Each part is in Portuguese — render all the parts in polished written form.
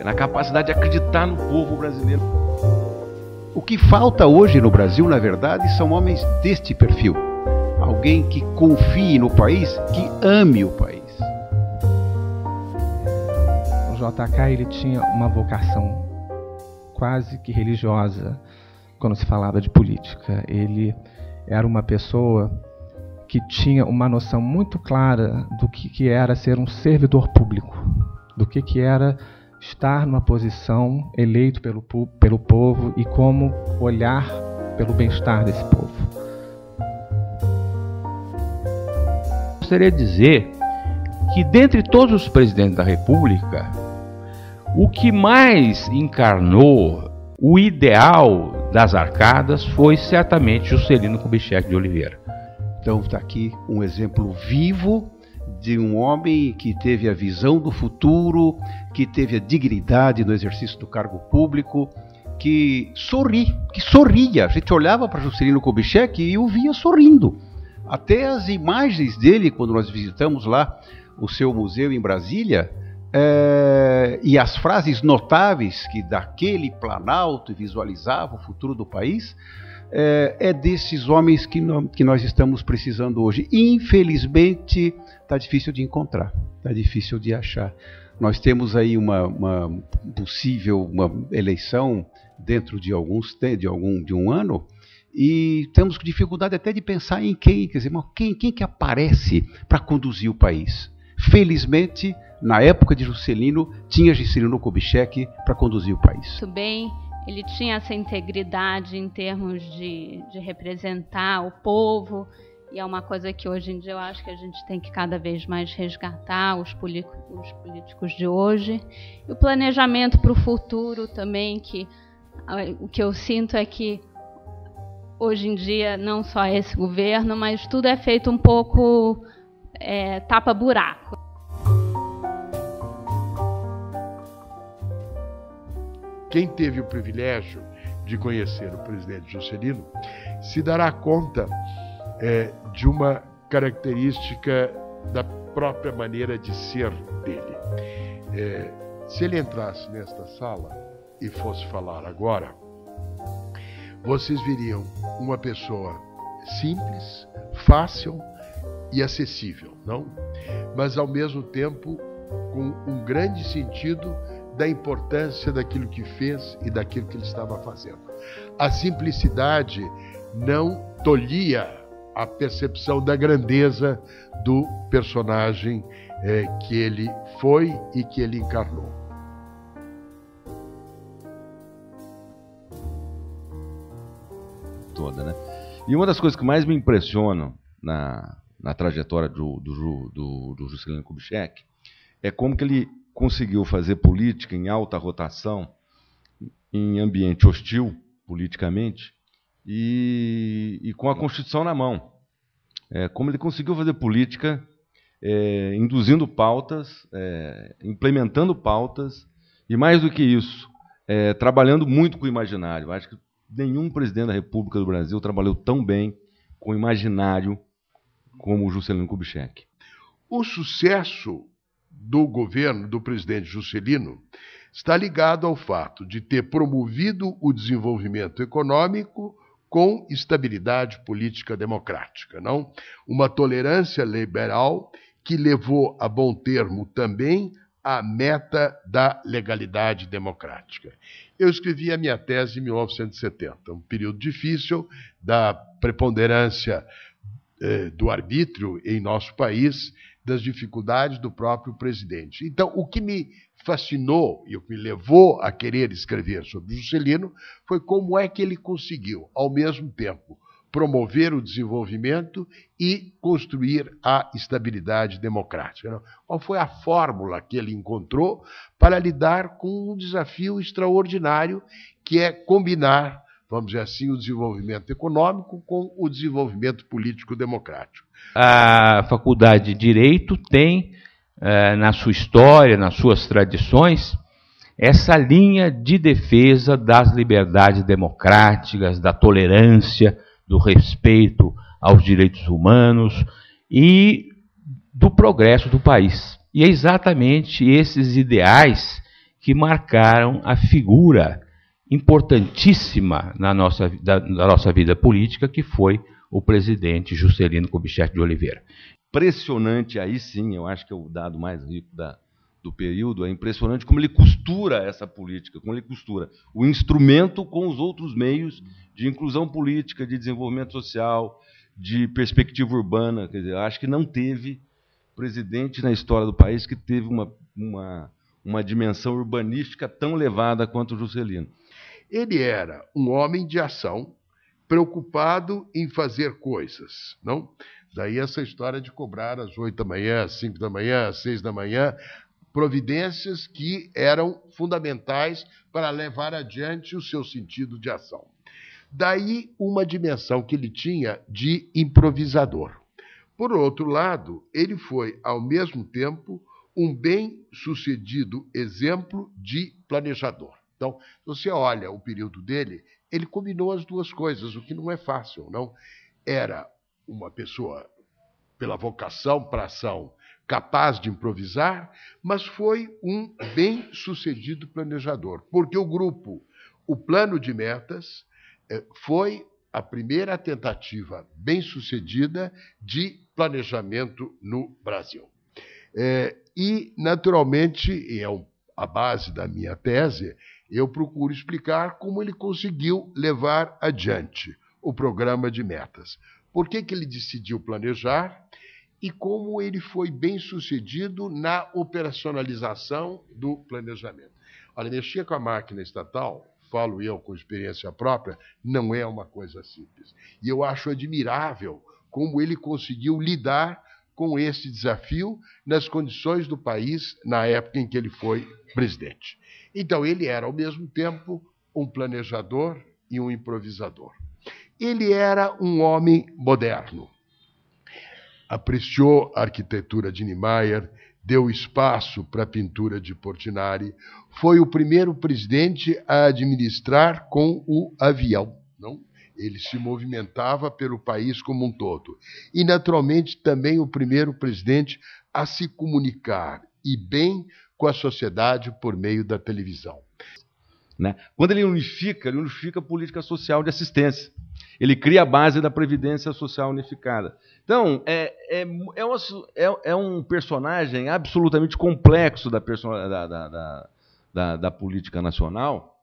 na capacidade de acreditar no povo brasileiro. O que falta hoje no Brasil, na verdade, são homens deste perfil. Alguém que confie no país, que ame o país. O JK, ele tinha uma vocação quase que religiosa quando se falava de política. Ele era uma pessoa que tinha uma noção muito clara do que era ser um servidor público, do que era estar numa posição eleito pelo povo e como olhar pelo bem-estar desse povo. Gostaria de dizer que, dentre todos os presidentes da República, o que mais encarnou o ideal das arcadas foi certamente Juscelino Kubitschek de Oliveira. Então está aqui um exemplo vivo de um homem que teve a visão do futuro, que teve a dignidade no exercício do cargo público, que sorria. A gente olhava para Juscelino Kubitschek e o via sorrindo. Até as imagens dele, quando nós visitamos lá o seu museu em Brasília, e as frases notáveis que daquele planalto visualizava o futuro do país, é desses homens que nós estamos precisando hoje. Infelizmente, está difícil de encontrar, está difícil de achar. Nós temos aí uma possível eleição dentro de um ano, e temos dificuldade até de pensar em quem que aparece para conduzir o país. Felizmente, na época de Juscelino, tinha Juscelino Kubitschek para conduzir o país. Muito bem, ele tinha essa integridade em termos de representar o povo, e é uma coisa que hoje em dia eu acho que a gente tem que cada vez mais resgatar, os políticos de hoje. E o planejamento para o futuro também, que o que eu sinto é que hoje em dia, não só esse governo, mas tudo é feito um pouco tapa-buraco. Quem teve o privilégio de conhecer o presidente Juscelino se dará conta de uma característica da própria maneira de ser dele. Se ele entrasse nesta sala e fosse falar agora, vocês veriam uma pessoa simples, fácil e acessível, não? Mas ao mesmo tempo com um grande sentido da importância daquilo que fez e daquilo que ele estava fazendo. A simplicidade não tolhia a percepção da grandeza do personagem que ele foi e que ele encarnou. Toda, né? E uma das coisas que mais me impressionam na trajetória do Juscelino Kubitschek é como que ele conseguiu fazer política em alta rotação, em ambiente hostil politicamente e com a Constituição na mão. Como ele conseguiu fazer política induzindo pautas, implementando pautas e, mais do que isso, trabalhando muito com o imaginário. Acho que nenhum presidente da República do Brasil trabalhou tão bem com o imaginário como o Juscelino Kubitschek. O sucesso do governo do presidente Juscelino está ligado ao fato de ter promovido o desenvolvimento econômico com estabilidade política democrática, não? Uma tolerância liberal que levou a bom termo também a meta da legalidade democrática. Eu escrevi a minha tese em 1970, um período difícil da preponderância do arbítrio em nosso país, das dificuldades do próprio presidente. Então, o que me fascinou e o que me levou a querer escrever sobre Juscelino foi como é que ele conseguiu, ao mesmo tempo, promover o desenvolvimento e construir a estabilidade democrática. Qual foi a fórmula que ele encontrou para lidar com um desafio extraordinário, que é combinar, vamos dizer assim, o desenvolvimento econômico com o desenvolvimento político-democrático? A Faculdade de Direito tem, na sua história, nas suas tradições, essa linha de defesa das liberdades democráticas, da tolerância, do respeito aos direitos humanos e do progresso do país. E é exatamente esses ideais que marcaram a figura importantíssima da nossa vida política, que foi o presidente Juscelino Kubitschek de Oliveira. Impressionante, aí sim, eu acho que é o dado mais rico do período, é impressionante como ele costura essa política, como ele costura o instrumento com os outros meios de inclusão política, de desenvolvimento social, de perspectiva urbana. Quer dizer, eu acho que não teve presidente na história do país que teve uma dimensão urbanística tão elevada quanto o Juscelino. Ele era um homem de ação, preocupado em fazer coisas, não? Daí essa história de cobrar às 8 da manhã, às 5 da manhã, às 6 da manhã, providências que eram fundamentais para levar adiante o seu sentido de ação. Daí uma dimensão que ele tinha de improvisador. Por outro lado, ele foi, ao mesmo tempo, um bem-sucedido exemplo de planejador. Então, se você olha o período dele, ele combinou as duas coisas, o que não é fácil, não? Era uma pessoa, pela vocação para a ação, capaz de improvisar, mas foi um bem-sucedido planejador, porque o grupo, o Plano de Metas, foi a primeira tentativa bem-sucedida de planejamento no Brasil. E, naturalmente, a base da minha tese, eu procuro explicar como ele conseguiu levar adiante o programa de metas. Por que ele decidiu planejar e como ele foi bem-sucedido na operacionalização do planejamento. Olha, mexer com a máquina estatal, falo eu com experiência própria, não é uma coisa simples. E eu acho admirável como ele conseguiu lidar com esse desafio nas condições do país na época em que ele foi presidente. Então, ele era, ao mesmo tempo, um planejador e um improvisador. Ele era um homem moderno. Apreciou a arquitetura de Niemeyer, deu espaço para a pintura de Portinari, foi o primeiro presidente a administrar com o avião, não? Ele se movimentava pelo país como um todo. E, naturalmente, também o primeiro presidente a se comunicar, e bem, com a sociedade por meio da televisão. Né? Quando ele unifica a política social de assistência. Ele cria a base da Previdência Social Unificada. Então, é um personagem absolutamente complexo da política nacional,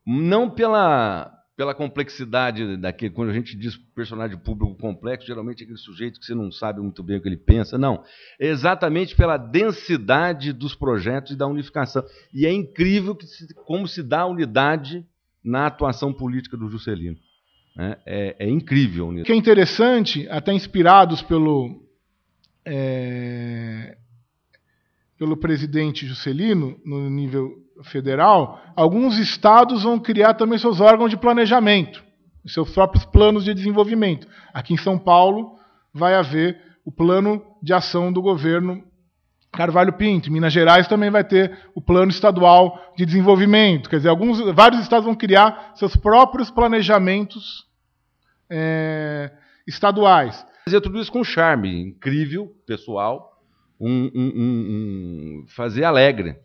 não pela complexidade daquele. Quando a gente diz personagem público complexo, geralmente é aquele sujeito que você não sabe muito bem o que ele pensa. Não. É exatamente pela densidade dos projetos e da unificação. E é incrível como se dá a unidade na atuação política do Juscelino. É incrível. O que é interessante, até inspirados pelo presidente Juscelino, no nível federal, alguns estados vão criar também seus órgãos de planejamento, seus próprios planos de desenvolvimento. Aqui em São Paulo vai haver o plano de ação do governo Carvalho Pinto. Em Minas Gerais também vai ter o plano estadual de desenvolvimento. Quer dizer, vários estados vão criar seus próprios planejamentos estaduais. Fazer tudo isso com charme incrível, pessoal, fazer alegre,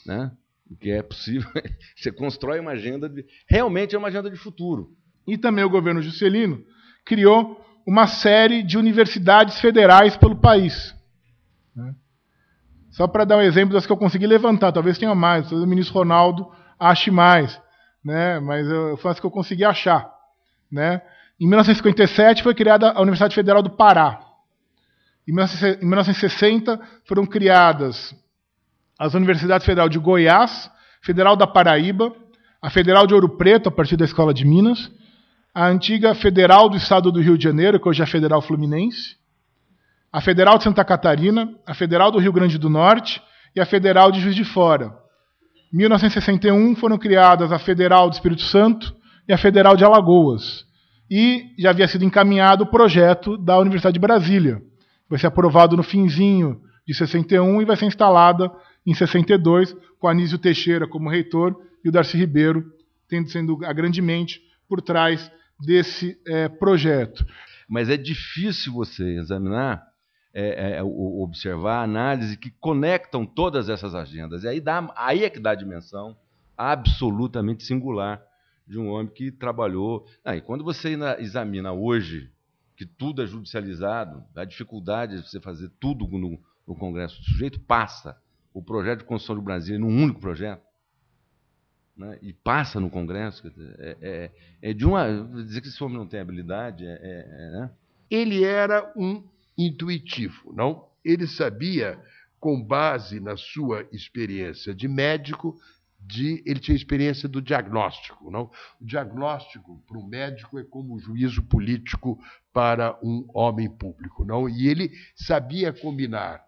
né? O que é possível, você constrói uma agenda, realmente é uma agenda de futuro. E também o governo Juscelino criou uma série de universidades federais pelo país. Só para dar um exemplo das que eu consegui levantar, talvez tenha mais, talvez o ministro Ronaldo ache mais, né? Mas eu faço o que eu consegui achar. Né? Em 1957 foi criada a Universidade Federal do Pará. Em 1960 foram criadas as Universidades Federal de Goiás, Federal da Paraíba, a Federal de Ouro Preto, a partir da Escola de Minas, a antiga Federal do Estado do Rio de Janeiro, que hoje é a Federal Fluminense, a Federal de Santa Catarina, a Federal do Rio Grande do Norte e a Federal de Juiz de Fora. Em 1961 foram criadas a Federal do Espírito Santo e a Federal de Alagoas. E já havia sido encaminhado o projeto da Universidade de Brasília. Vai ser aprovado no finzinho de 61 e vai ser instalada em 62, com Anísio Teixeira como reitor e o Darcy Ribeiro sendo a grande mente por trás desse projeto. Mas é difícil você examinar observar, análise, que conectam todas essas agendas. E aí é que dá a dimensão absolutamente singular de um homem que trabalhou. E quando você examina hoje que tudo é judicializado, a dificuldade de você fazer tudo no Congresso do sujeito, passa o projeto de Constituição do Brasil num único projeto, né, e passa no Congresso. Dizer que esse homem não tem habilidade, né? Ele era um intuitivo, não? Ele sabia, com base na sua experiência de médico, ele tinha experiência do diagnóstico, não? O diagnóstico para um médico é como o juízo político para um homem público, não? E ele sabia combinar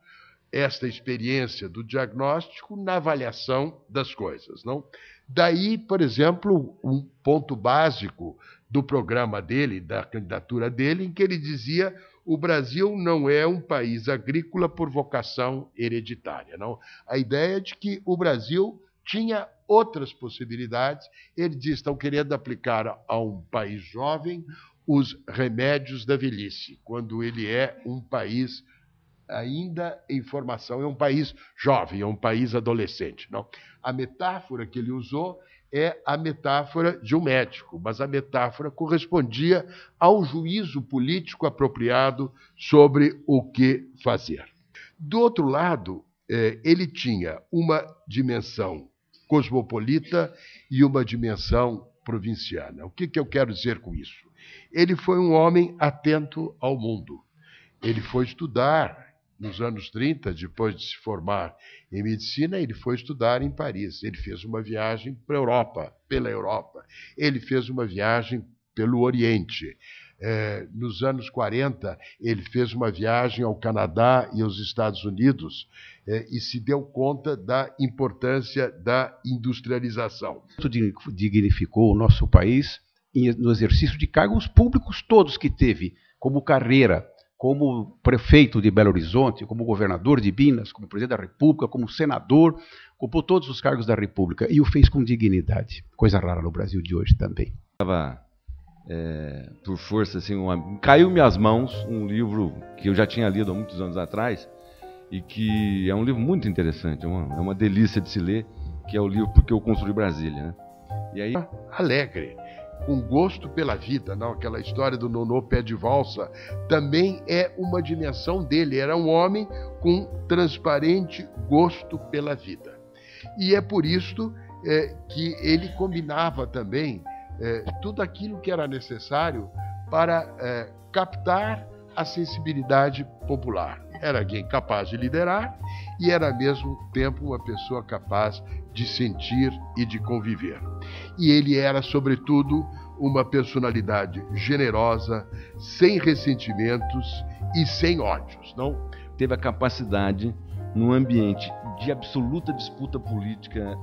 esta experiência do diagnóstico na avaliação das coisas, não? Daí, por exemplo, um ponto básico do programa dele, da candidatura dele, em que ele dizia: o Brasil não é um país agrícola por vocação hereditária, não? A ideia de que o Brasil tinha outras possibilidades. Ele diz: estão querendo aplicar a um país jovem os remédios da velhice, quando ele é um país ainda em formação, é um país jovem, é um país adolescente, não? A metáfora que ele usou é a metáfora de um médico, mas a metáfora correspondia ao juízo político apropriado sobre o que fazer. Do outro lado, ele tinha uma dimensão cosmopolita e uma dimensão provinciana. O que eu quero dizer com isso? Ele foi um homem atento ao mundo. Ele foi estudar nos anos 30, depois de se formar em medicina, ele foi estudar em Paris. Ele fez uma viagem para a Europa, pela Europa. Ele fez uma viagem pelo Oriente. Nos anos 40, ele fez uma viagem ao Canadá e aos Estados Unidos e se deu conta da importância da industrialização. Isso dignificou o nosso país no exercício de cargos públicos todos que teve, como carreira, como prefeito de Belo Horizonte, como governador de Minas, como presidente da República, como senador, ocupou todos os cargos da República e o fez com dignidade. Coisa rara no Brasil de hoje também. Por força, assim, caiu-me às mãos um livro que eu já tinha lido há muitos anos atrás e que é um livro muito interessante, é uma delícia de se ler, que é o livro Porque Eu Construí Brasília, né? E aí, alegre, com gosto pela vida, não? Aquela história do nonô pé de valsa também é uma dimensão dele. Era um homem com transparente gosto pela vida. E é por isso que ele combinava também tudo aquilo que era necessário para captar a sensibilidade popular. Era alguém capaz de liderar e era, ao mesmo tempo, uma pessoa capaz de sentir e de conviver. E ele era, sobretudo, uma personalidade generosa, sem ressentimentos e sem ódios, não? Teve a capacidade, num ambiente de absoluta disputa política,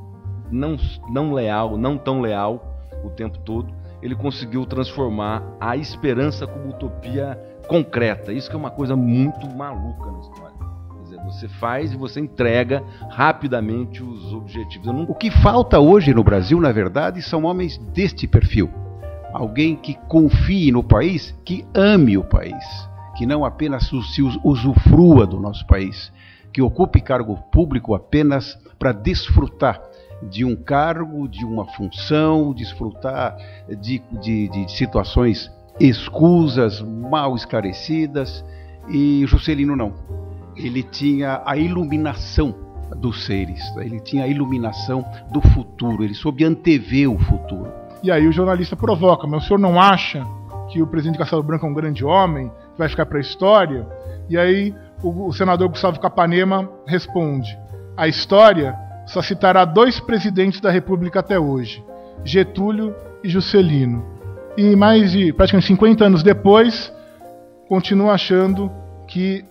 não leal, não tão leal o tempo todo, ele conseguiu transformar a esperança como utopia concreta. Isso que é uma coisa muito maluca na história. Quer dizer, você faz e você entrega rapidamente os objetivos. O que falta hoje no Brasil, na verdade, são homens deste perfil. Alguém que confie no país, que ame o país, que não apenas se usufrua do nosso país, que ocupe cargo público apenas para desfrutar de um cargo, de uma função, desfrutar de situações escusas, mal esclarecidas. E Juscelino não. Ele tinha a iluminação dos seres, ele tinha a iluminação do futuro, ele soube antever o futuro. E aí o jornalista provoca: mas o senhor não acha que o presidente Castelo Branco é um grande homem, que vai ficar para a história? E aí o senador Gustavo Capanema responde: a história só citará 2 presidentes da República até hoje, Getúlio e Juscelino. E mais de praticamente 50 anos depois, continua achando que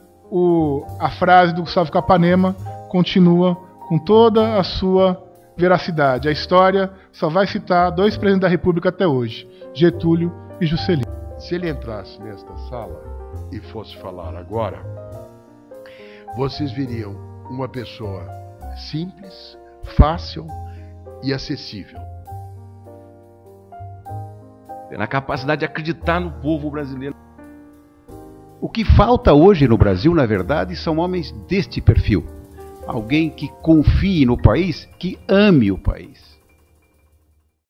a frase do Gustavo Capanema continua com toda a sua veracidade. A história só vai citar 2 presidentes da República até hoje, Getúlio e Juscelino. Se ele entrasse nesta sala e fosse falar agora, vocês veriam uma pessoa simples, fácil e acessível. Na capacidade de acreditar no povo brasileiro. O que falta hoje no Brasil, na verdade, são homens deste perfil. Alguém que confie no país, que ame o país.